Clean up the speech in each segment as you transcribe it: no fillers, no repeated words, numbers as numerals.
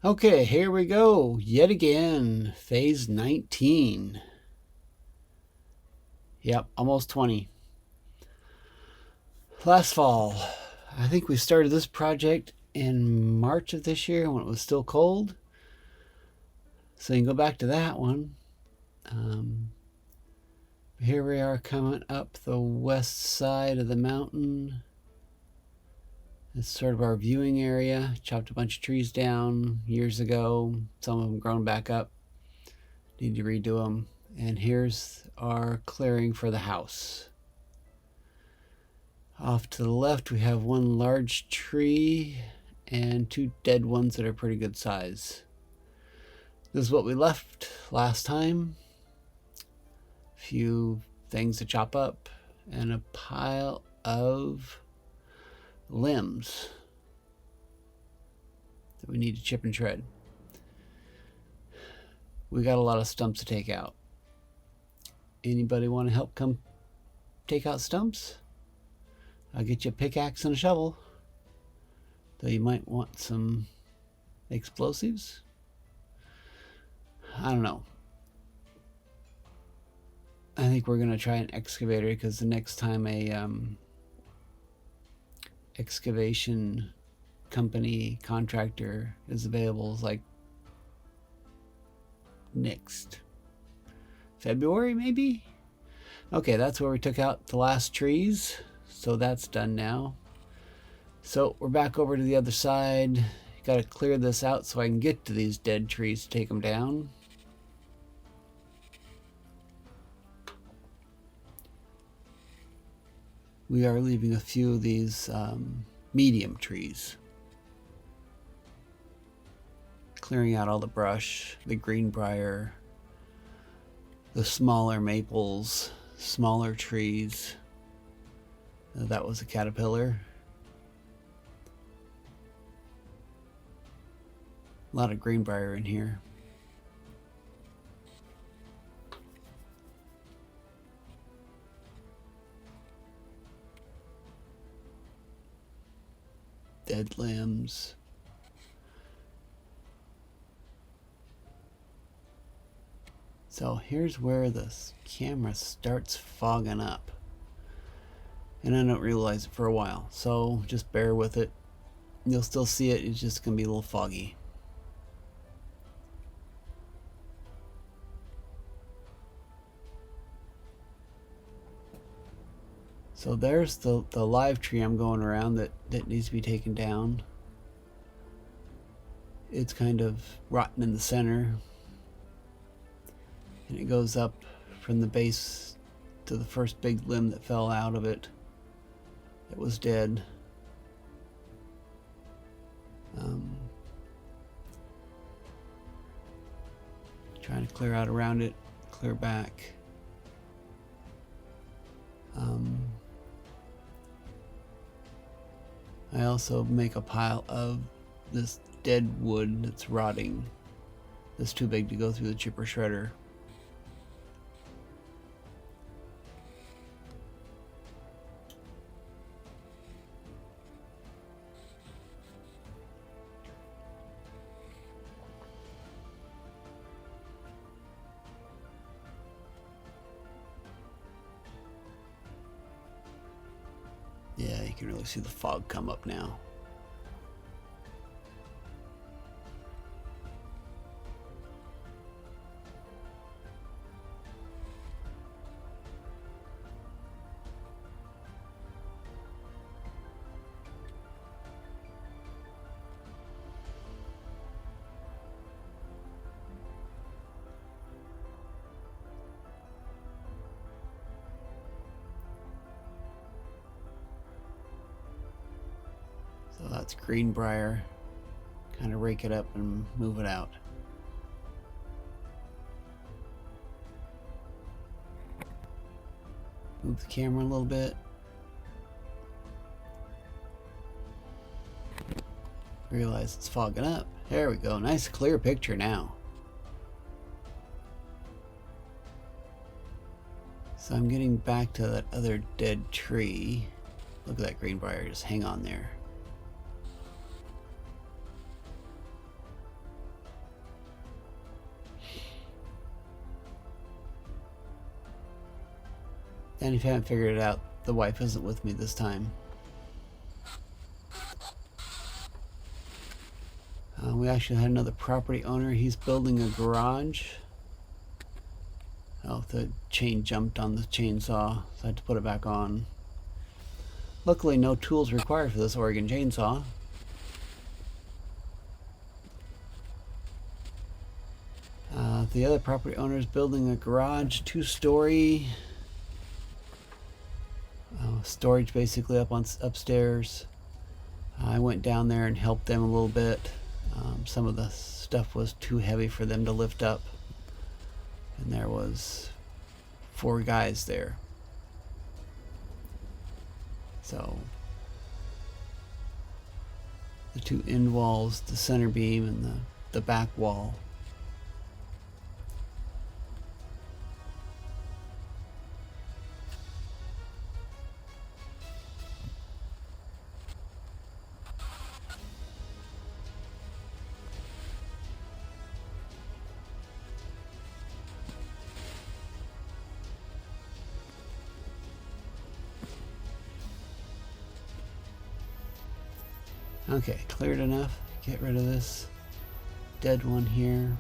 Okay, here we go. Yet again, phase 19. Yep, almost 20. Last fall, I think we started this project in March of this year when it was still cold. So you can go back to that one. Here we are coming up the west side of the mountain. It's sort of our viewing area. Chopped a bunch of trees down years ago. Some of them grown back up. Need to redo them. And here's our clearing for the house. Off to the left we have one large tree and two dead ones that are pretty good size. This is what we left last time. A few things to chop up and a pile of limbs that we need to chip and shred. We got a lot of stumps to take out. Anybody want to help come take out stumps? I'll get you a pickaxe and a shovel. Though you might want some explosives. I don't know. I think we're going to try an excavator because the next time a excavation company contractor is available is like next February maybe? Okay, that's where we took out the last trees. So that's done now. So we're back over to the other side. Got to clear this out so I can get to these dead trees to take them down. We are leaving a few of these medium trees. Clearing out all the brush, the greenbrier, the smaller maples, smaller trees. That was a caterpillar. A lot of greenbrier in here. Dead limbs. So here's where the camera starts fogging up. And I don't realize it for a while, so just bear with it. You'll still see it, it's just gonna be a little foggy. So there's the live tree I'm going around that needs to be taken down. It's kind of rotten in the center. And it goes up from the base to the first big limb that fell out of it. It was dead. Trying to clear out around it, clear back. I also make a pile of this dead wood that's rotting. That's too big to go through the chipper shredder. Yeah, you can really see the fog come up now. So that's greenbrier. Kind of rake it up and move it out. Move the camera a little bit. Realize it's fogging up. There we go. Nice clear picture now. So I'm getting back to that other dead tree. Look at that greenbrier, just hang on there. And if you haven't figured it out, the wife isn't with me this time. We actually had another property owner. He's building a garage. Oh, the chain jumped on the chainsaw, so I had to put it back on. Luckily, no tools required for this Oregon chainsaw. The other property owner is building a garage, 2-story. Storage basically upstairs. I went down there and helped them a little bit. Some of the stuff was too heavy for them to lift up. And there was 4 guys there. So the 2 end walls, the center beam, and the back wall. Okay, cleared enough. Get rid of this dead one here.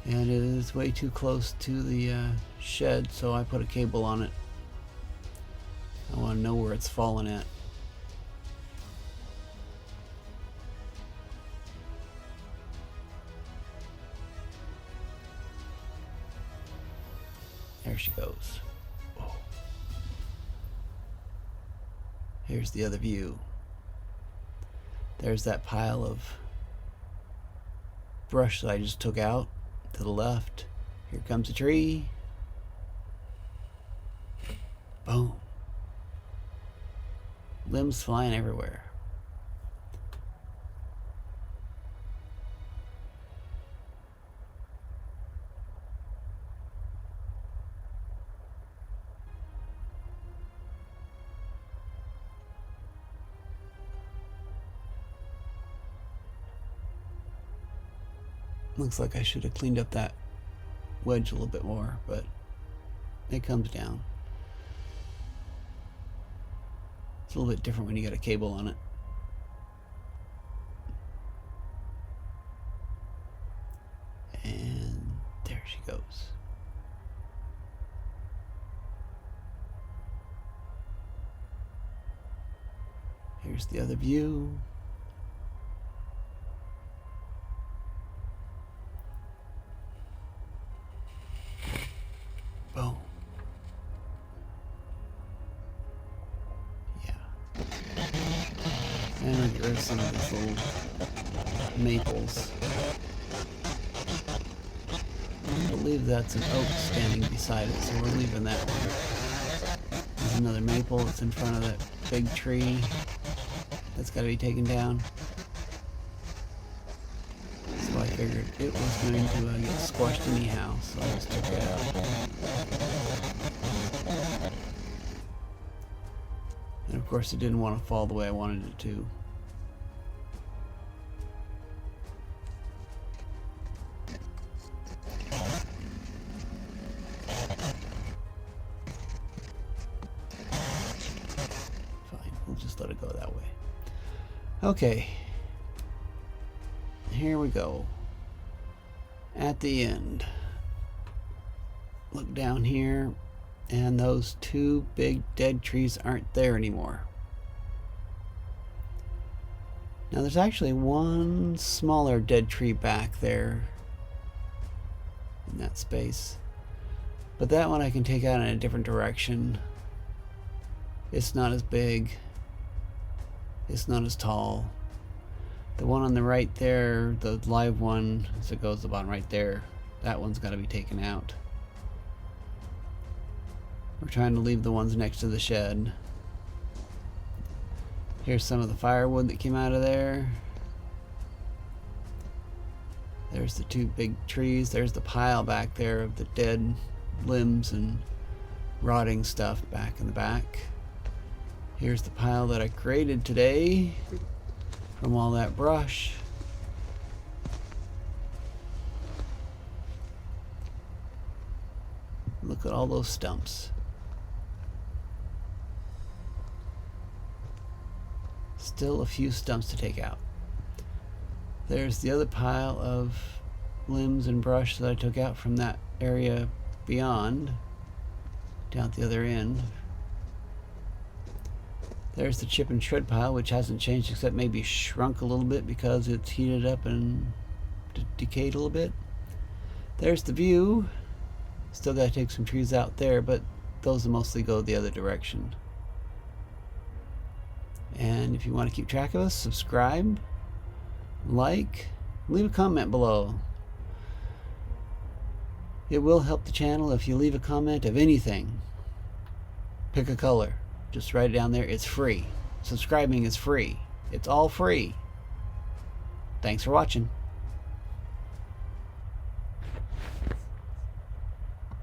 And it is way too close to the shed, so I put a cable on it. I want to know where it's falling at. There she goes. Here's the other view. There's that pile of brush that I just took out to the left. Here comes a tree. Boom. Limbs flying everywhere. Looks like I should have cleaned up that wedge a little bit more, but it comes down. It's a little bit different when you got a cable on it. And there she goes. Here's the other view. Boom. Yeah. And I'll get rid of some of these little maples. I believe that's an oak standing beside it, so we're leaving that one. There's another maple that's in front of that big tree. That's got to be taken down. So I figured it was going to get squashed anyhow, so I just took it out. And of course it didn't want to fall the way I wanted it to. Fine, we'll just let it go that way. Okay. Here we go. At the end. Look down here, and those 2 big dead trees aren't there anymore. Now there's actually one smaller dead tree back there in that space, but that one I can take out in a different direction. It's not as big, it's not as tall. The one on the right there, the live one, as it goes about right there, that one's got to be taken out. We're trying to leave the ones next to the shed. Here's some of the firewood that came out of there. There's the 2 big trees. There's the pile back there of the dead limbs and rotting stuff back in the back. Here's the pile that I created today from all that brush. Look at all those stumps. Still a few stumps to take out. There's the other pile of limbs and brush that I took out from that area beyond, down at the other end. There's the chip and shred pile, which hasn't changed except maybe shrunk a little bit because it's heated up and decayed a little bit. There's the view. Still got to take some trees out there, but those will mostly go the other direction. And if you want to keep track of us, subscribe, like, leave a comment below. It will help the channel if you leave a comment of anything. Pick a color. Just write it down there. It's free. Subscribing is free. It's all free. Thanks for watching.